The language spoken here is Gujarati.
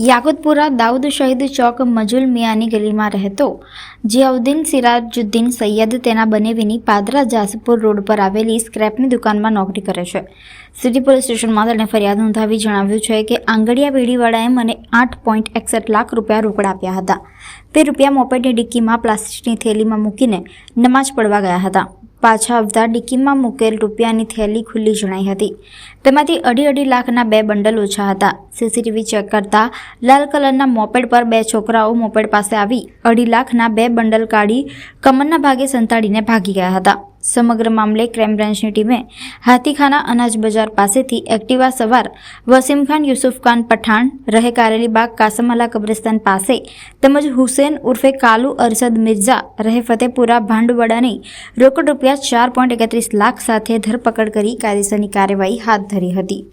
યાકુતપુરા દાઉદ શહીદ ચોક મજુલ મિયાની ગલીમાં રહેતો જિયાઉદ્દીન સિરાજુદ્દીન સૈયદ તેના બનેવીની પાદરા જાસપુર રોડ પર આવેલી સ્ક્રેપની દુકાનમાં નોકરી કરે છે. સિટી પોલીસ સ્ટેશનમાં તેણે ફરિયાદ નોંધાવી જણાવ્યું છે કે આંગડિયા પેઢીવાળાએ મને 8.61 લાખ રૂપિયા રોકડ આપ્યા હતા. તે રૂપિયા મોપેડની ડિક્કીમાં પ્લાસ્ટિકની થેલીમાં મૂકીને નમાજ પડવા ગયા હતા. પાછા આવતા ડિક્કીમાં મૂકેલ રૂપિયાની થેલી ખુલ્લી જણાઈ હતી. તેમાંથી 2.5 લાખના 2 બંડલ ઓછા હતા. સીસીટીવી ચેક કરતા લાલ કલરના મોપેડ પર 2 છોકરાઓ મોપેડ પાસે આવી 2.5 લાખના 2 બંડલ કાઢી કમરના ભાગે સંતાડીને ભાગી ગયા હતા. સમગ્ર મામલે ક્રાઇમ બ્રાન્ચની ટીમે હાથીખાના અનાજ બજાર પાસેથી એક્ટિવા સવાર વસીમખાન યુસુફખાન પઠાણ રહે કારેલીબાગ કાસમઅલા કબ્રસ્તાન પાસે તેમજ હુસેન ઉર્ફે કાલુ અરશદ મિર્ઝા રહે ફતેપુરા ભાંડવડાની રોકડ રૂપિયા 4.31 લાખ સાથે ધરપકડ કરી કાયદેસરની કાર્યવાહી હાથ ધરી હતી.